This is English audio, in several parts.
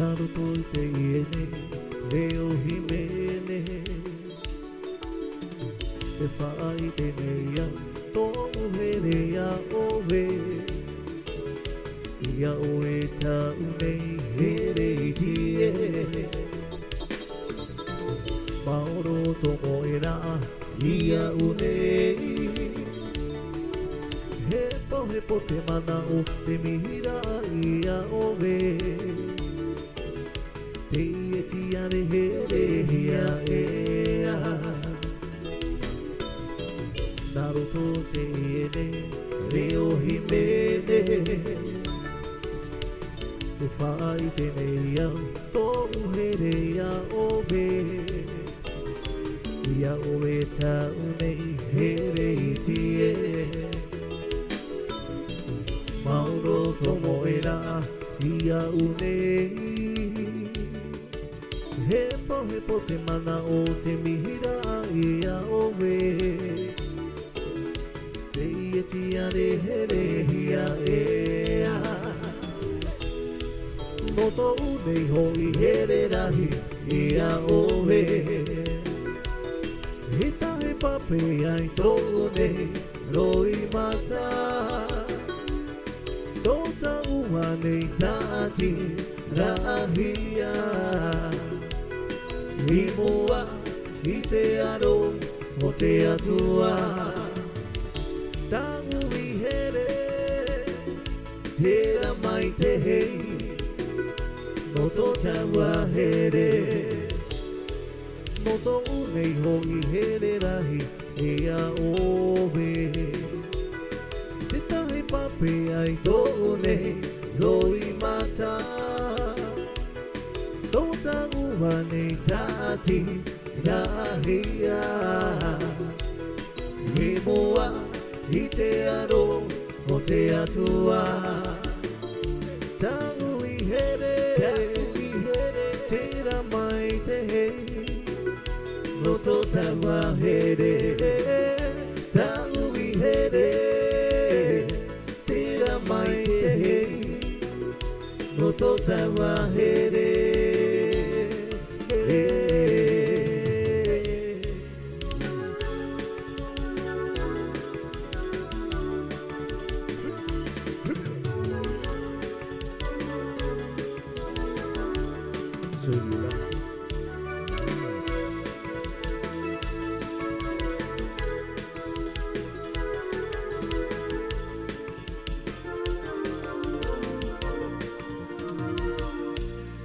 Naruto te iene, Leo Himene, te fai te neia, to uherea owe, ia oe ta unei here itie, Maoro tomo era, ia unei, Hepo te mana o te mihira ia owe, Te tia re here hia ea Naruto te iene Reo himene Te whai te neia Tō uhere ia owe Ia owe ta unei here itie Mauro tomo era ia unei Hepo te mana o te mihira ia owe Te tia re here hia ea Noto unei hoi here rahi ia owe Hita he pape ai tōne roi mata Tota ua nei tāti rahia I mua, I te aro, o te atua Tangu I here, tera mai te hei No tō taua here No tō unei hoi here rahi ea owe Te tahi pape ai tōne roi mata Tota ua nei tāti rahia I mua, I te aro, o te atua Tangu I here, tera mai te hei No tō taua here Tangu I here, tera mai te hei No tō taua here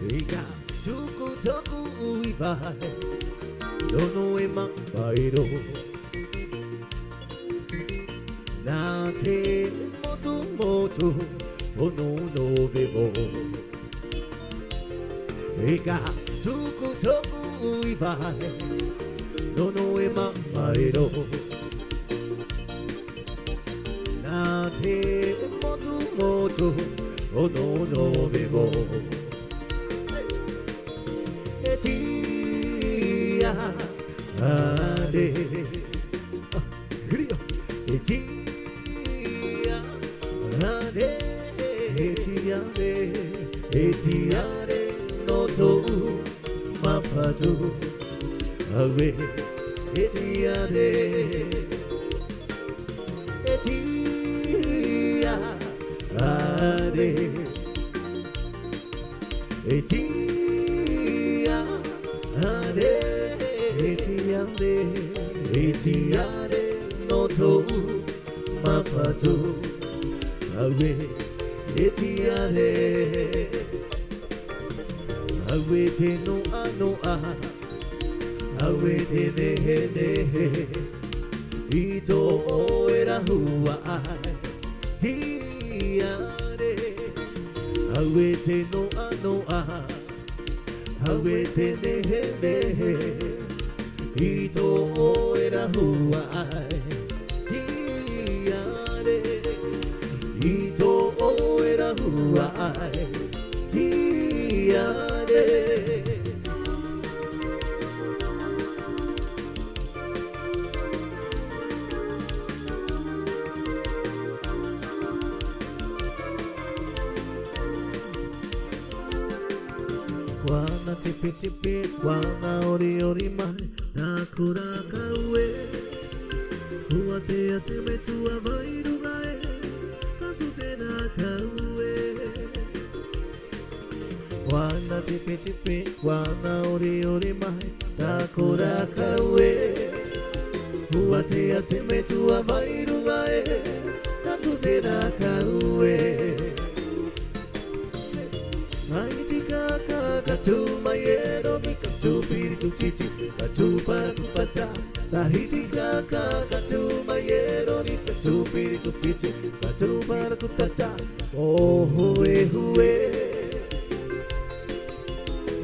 Ika tuku toku uibai Dono e mangbairo Na te motu motu Ono no bebo Ika tuku toku uibai Dono e mangbairo Na te motu motu Ono no bebo Tia ade Rio Tia ade Tia ade no to mafatu Awe Tia ade Tia ade Etiare no to mafatu Awe etiare Awe te no a Awe te nehe Ito era hua Tiare Awe te no a Awe te nehe Ito era huai Tiare Ito era huai Tiare wana tipi tipi wana ori ori mai nakura kaue hua te atime tua vairu mai katu te na kaue wana tipi tipi wana ori ori mai nakura kaue hua te atime tua vairu mai katu te na kaue Katu mayero mi katu piritu chichi katu pata tahiti kaka katu mayero mi katu piritu chichi katu pata oh hue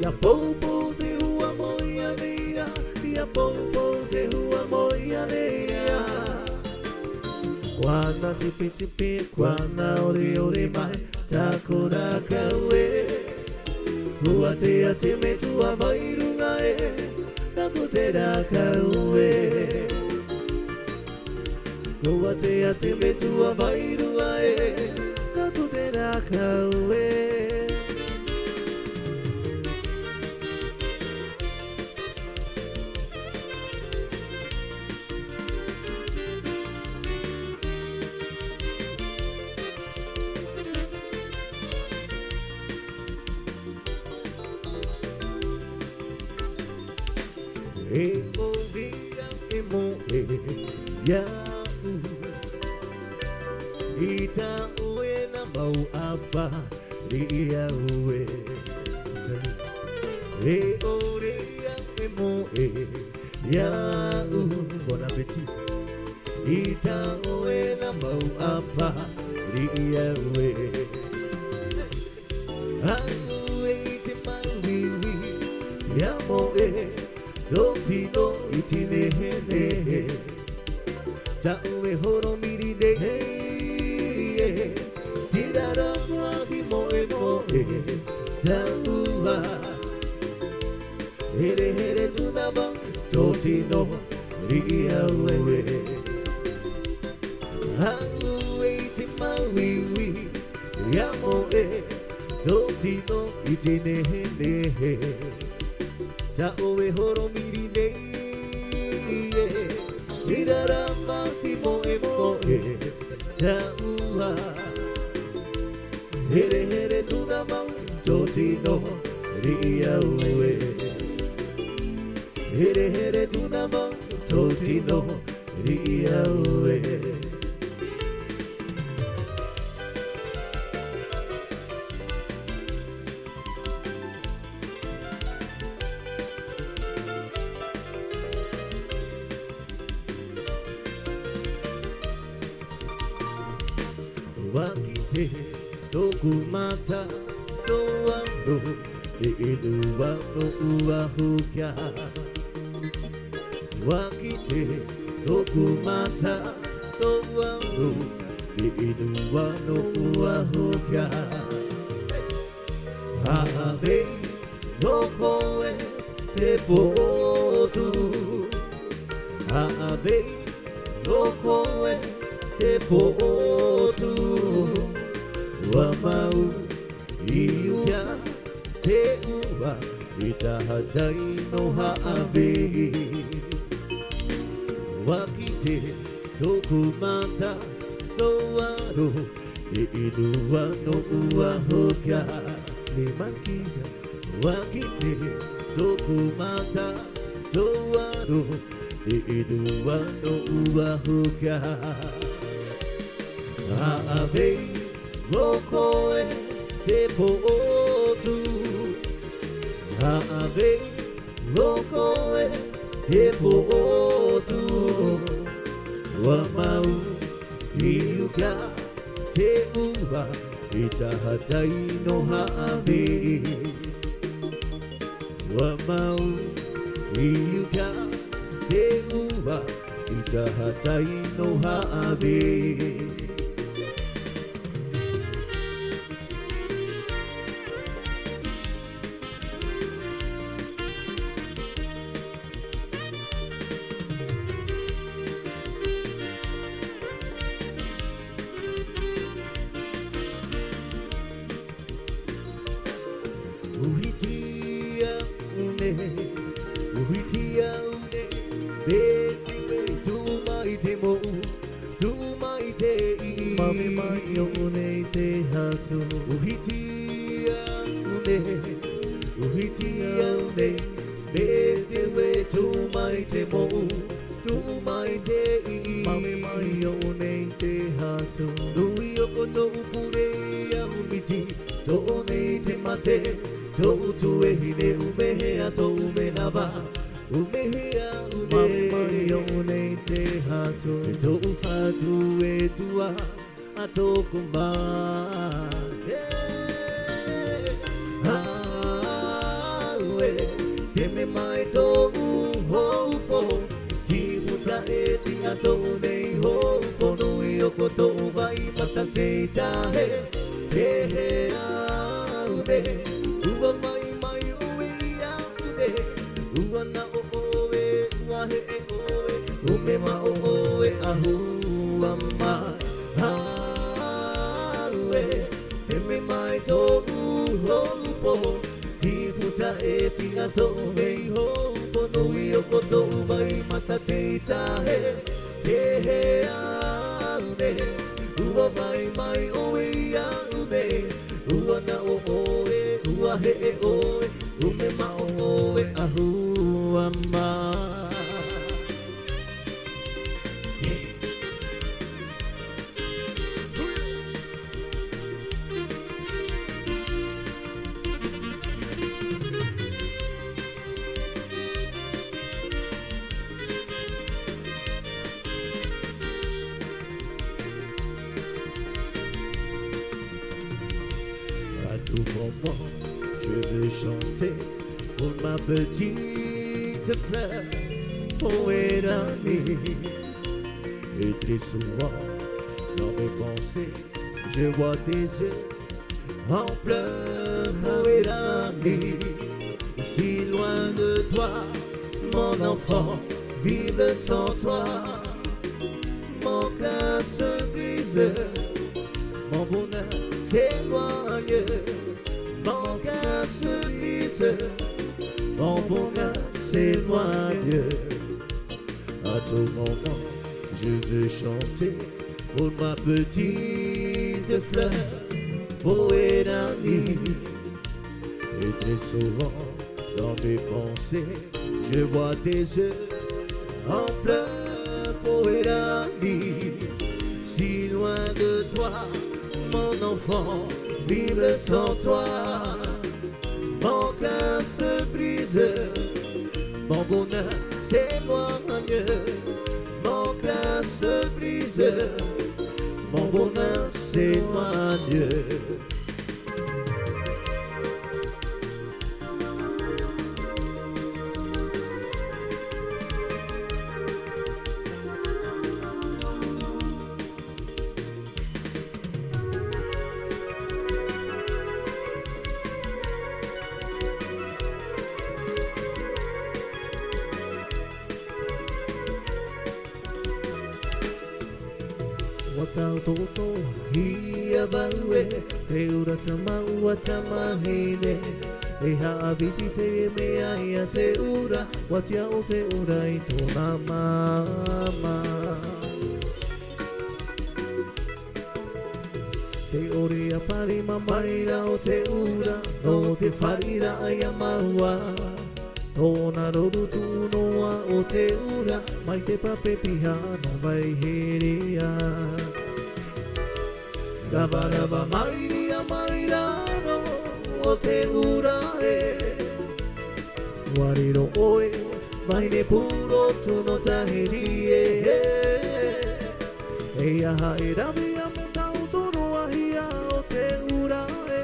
ya popo de hua moia mira ya popo de hua moia mira wana tipi tipi wana ori ori mai takura kaue hua te atime tua vairu ngai Tapu te rā kaue Hua te atime tua vairu ngai Tapu te rā kaue Emo via emo yau Ita ue na mau apa ria ue E orea emo yau Bon appetit Ita ue na mau apa ria ue Aue te mawiwi ya moe Dofino itine hene Taue horo miri de Tirara wahi moe moe Taua Here here tunaba Totino ria wewe Aue tima wiwi Ya moe Dofino itine hene Taue horo miri nei Irara mahi moe moe Taua Here here tuna mau Totino ria ue Here here tuna mau Totino ria ue Wakite toku mata toa no e inua no ua hukia Wakite toku mata toa no e inua no ua hukia Ave no koe te potu Ave no koe te potu Wa mau iuia te ua I tahadai no haave Wakite toku mata toaro E inua no ua hokia Me mankiza Wakite toku mata toaro E inua no ua hokia Ave Rokoe te potu Ave Rokoe te potu Wa mau iuka te ua I tahatai no haave Wa mau iuka te ua I tahatai no haave Uhiti hatu uhitia une uhitia une me te we tu mai te mo tu mai te I mame mai o ne te hatu nui o koto upure a umiti to ne te mate to tu e hine umehea to umenava umehea mame mai o ne te hatu to ufatu e tua ato kumba me mai to hopo ki uta e tinga to nei hopo no I o koto vai mata te tahe he he aude uwa mai ue ia ude uwa na o oe ua he e oe ume ma o oe ahu amma aue he me mai to hopo puta e tinga to mei ho pono I o koto mai mata te tahe he he aude ua mai oe ia ude ua na o oe ua he e oe ume ma o oe ahu amma tout moment, je veux chanter pour ma petite fleur, poète amie. Et très souvent, dans mes pensées, je vois tes yeux en pleurs, poète amie. Si loin de toi, mon enfant, vivre sans toi, mon cœur se brise, mon bonheur s'éloigne, mon cœur se brise, mon bonheur s'éloigne. À tout moment, je veux chanter pour ma petite fleur, poète amie. Et très souvent, dans mes pensées, je vois tes yeux en pleurs, poète amie. Si loin de toi, mon enfant, vivre sans toi, mon cœur se brise, mon bonheur s'éloigne, mon cœur se brise, mon bonheur s'éloigne. Watau toto hia baue te ura tamaua tamahine e haaviti te mea ia te ura watia o te ura I tōna mama te ore a pari mamaira o te ura no te wharira ai a maua tōna roru tūnoa o te ura mai te pape piha no vai herea Rabaraba mairia mairano o te ura e Wariro oe maine puro tuno tahiri e Eia hae ravi a me tau toro ahia o te ura e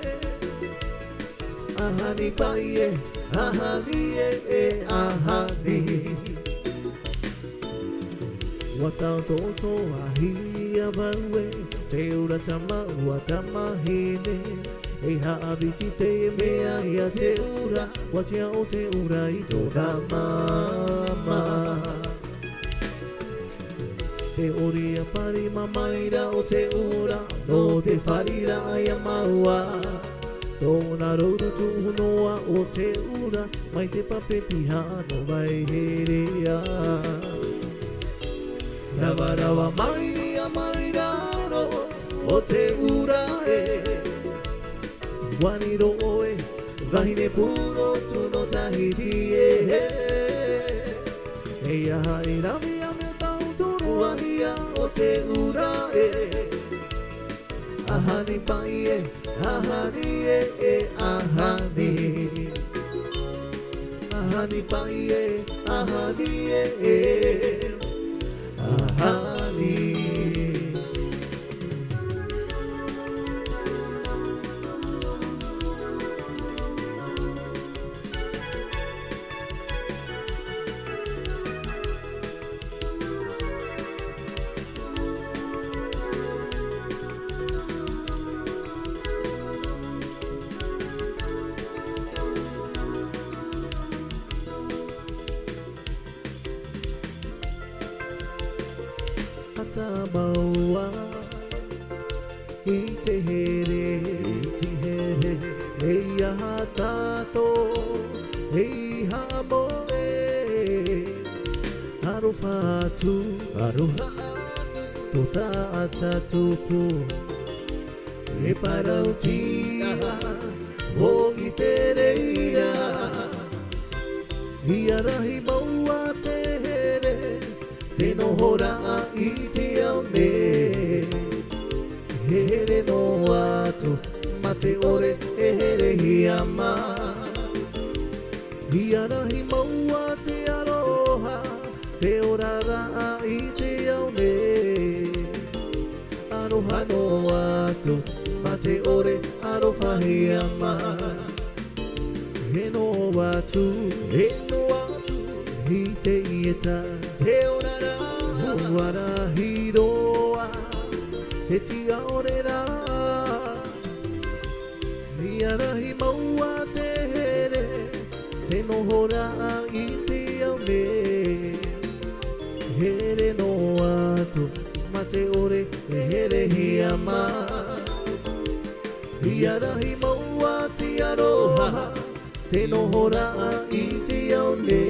Ahani pai e ahani ahani Watau toto ahia baue te ura tamaua tamahine e haaviti te mea ia te ura watia o te ura I tōna mama te ori a pari mamaira o te ura no te wharira ai a maua tōna roru tūnoa o te ura mai te pape piha no vai herea Rawa rawa mairi a mairaro o te ura e Wani do oe Rahine puro tu no Tahiti Eia hai rami ame tau turu ahia o te ura Ahani pai ahani ahani Ahani pai ahani ahani Maua I te here Hei aha tato Hei hamoe Aroha atu Tō tāta tupu E parautia O I te reira I arahi maua te here Te nohora I te ao me He here no atu Ma te ore e here hi ama I arahi maua te aroha Te orara I te ao me Aroha no atu Ma te ore aroha hi ama He no atu Hi te ieta Te orara Wara hiroa Te tia orera Niarahi maua te here Te nohora I te au me Here no atu Ma te ore e here hi ama Niarahi maua te aroha Te nohora I te au me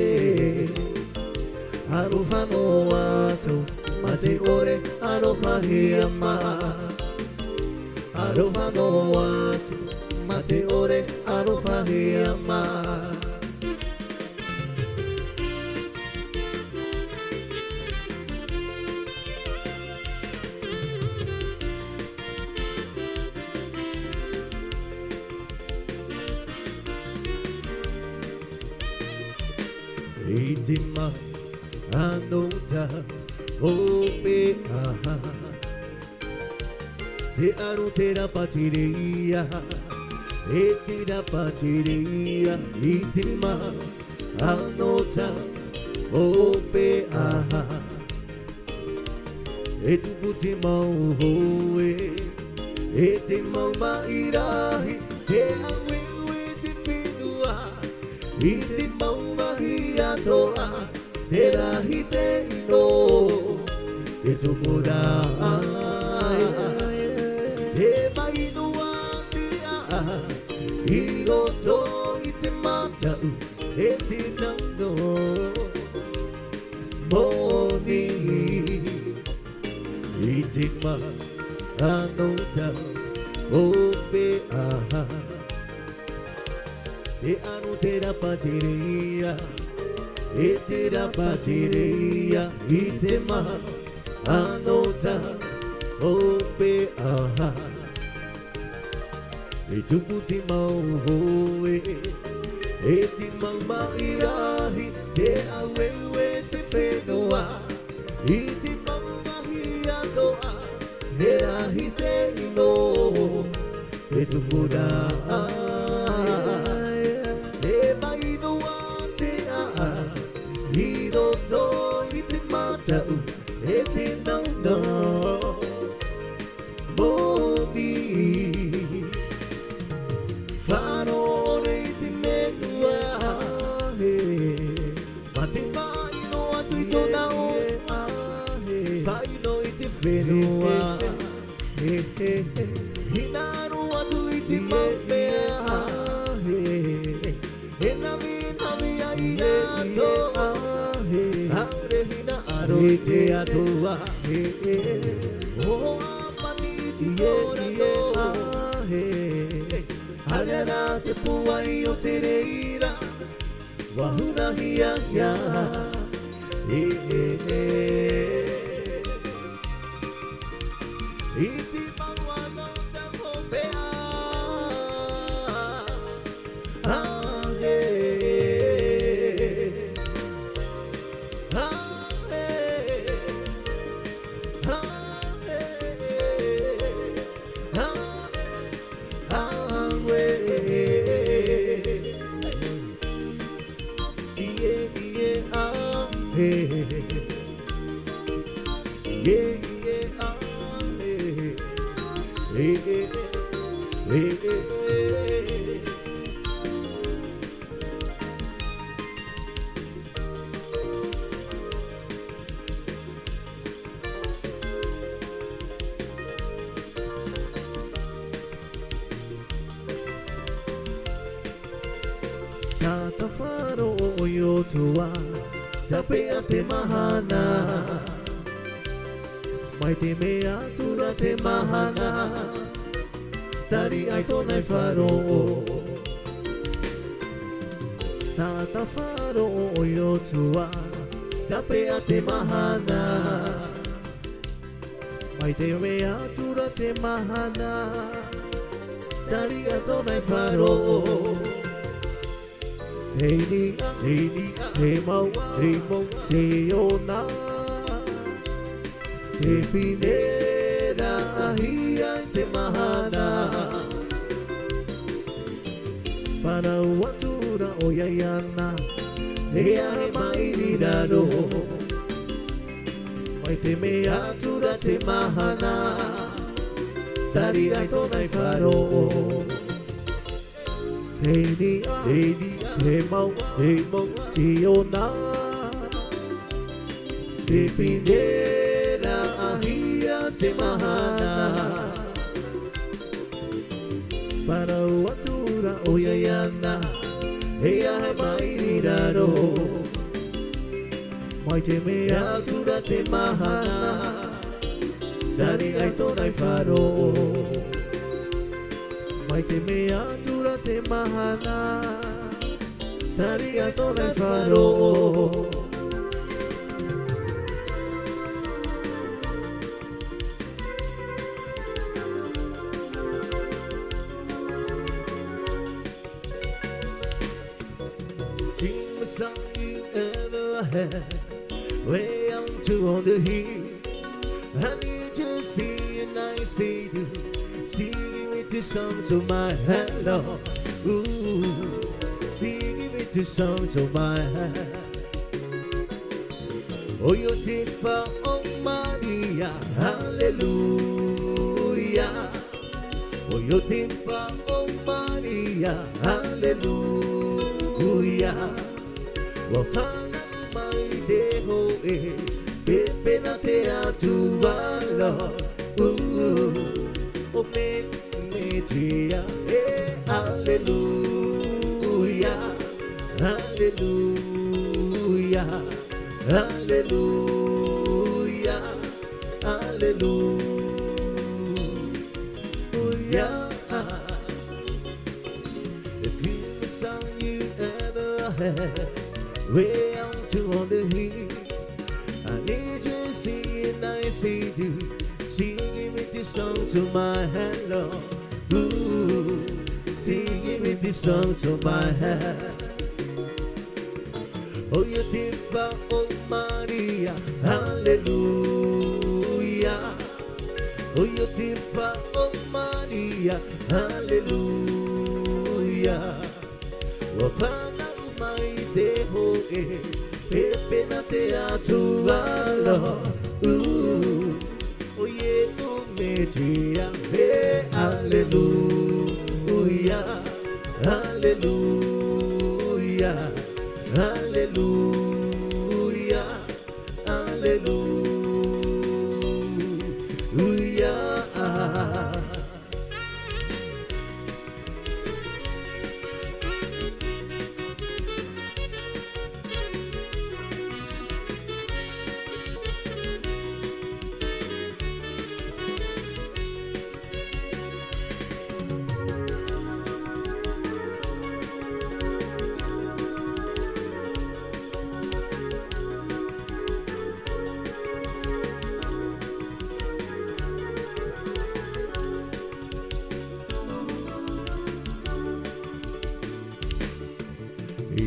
Aroha no atu Ma te ore aroha hi ama Aroha no atu Ma te ore aroha hi ama Itima Anota Ope aha Te aro te rapatiria E te rapatiria Itima Anota Ope aha E tupu te mau hoe E te mau mairahi Te awewe te whenua I te mau mahi atoa Te rahi te ino E tupu rai Te mai noa te a I roto I te matau E te tauno Moni I te ma Anota Ope aha Te anu te rapatiria E te rapatiria I te maha Anota Ope aha E tupu te mau hoe E te mau mairahi Te awewe te whenua I te mau mahi atoa He rahi te ino E tupu rai Te mai noa te a I roto I te matau E te nauno Moni Whanore I te metua Ma te whaino atu I tōna o Whaino I te whenua Hinaro atu I te mawhea E nami ai atoa Aure hina aro I te atoa O apani ti tora toa te puai o te reira wahuna hia hia iti maua no te hopea Tata wharo o yotua Tapea te mahana Mai te mea tura te mahana Tari ai tonai wharo Tata wharo o yotua Tapea te mahana Mai te mea tura te mahana Tari ai tonai wharo Hei nia, he mau, te ona Te pinera ahia te mahana Para watura o yayana He ahe mairi raro Mai te mea tura te mahana Tari ai tonai wharo Hei nia, he mau, te ona Te pinera ahia te mahana Para watura o yayana He ahe mairi raro Mai te mea tura te mahana Tari ai tonai wharo Mai te mea tura te mahana Tari ai tonai wharo Dream the song you ever had Way out to on the hill I need to see and I see you Singing with the song to my head, Lord Ooh, singing with the song to my head Oh, you did for oh Maria, hallelujah Oh, you did for oh Maria, hallelujah Wafana mai te hoe Pepe na te atua, Lord Oh, me tia, hallelujah Hallelujah Hallelujah Hallelujah If you the song you ever had Way out to on the hill I need you to see and I see you Singing with this song to my head, Lord Ooh, singing with this song to my head Oh, you did for oh Maria, hallelujah Oh, you did for oh Maria, hallelujah Wapana umai te hoe Pepe na te atua, Lord Oh, yeah, me tia, hallelujah Hallelujah Hallelujah, hallelujah.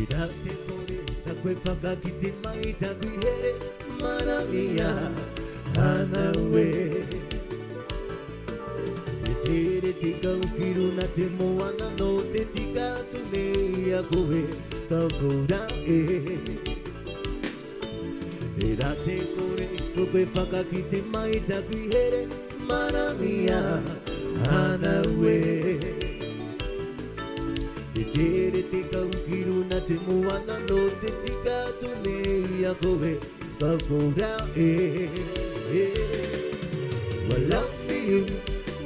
Irate kore takwe pakakite mai takuhere maramia anawe Tere tika ukiru na te moana no te tika tune a koe takora Irate kore takwe pakakite mai takuhere maramia anawe Tere tika ukiru na te moana no te tika tune a koe takora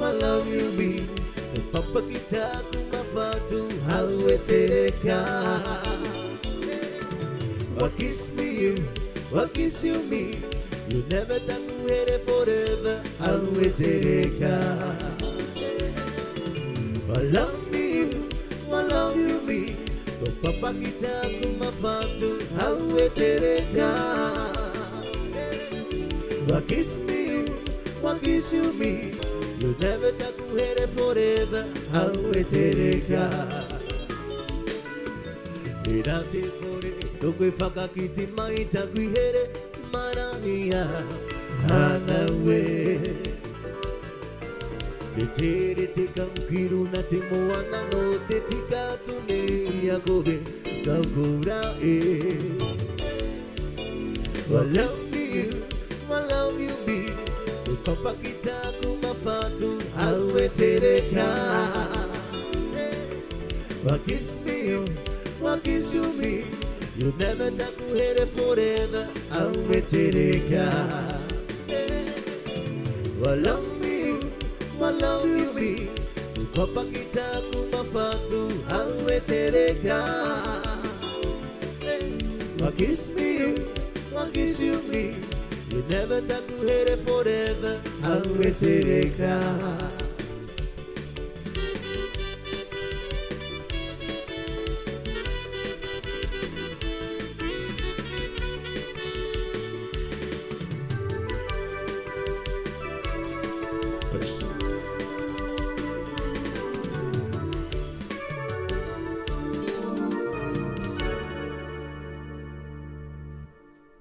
I love you me Papa kita kumapatu hawe sereka What kiss you me You never takuhere forever hawe sereka I love you me Papa kita kumapatu hawe sereka What kiss you me You never takuhere forever hawe tereka Irate kore tokwe whakakiti mai takuhere marania hanawe Te tere te kaukiru na te moana no te tika tune a koe kaukura I love you me Papa kita kumapatu hawe tereka What kiss you me You never takuhere forever hawe tereka I love you me Papa kita kumapatu hawe tereka What kiss you me You never takuhere forever hawe tereka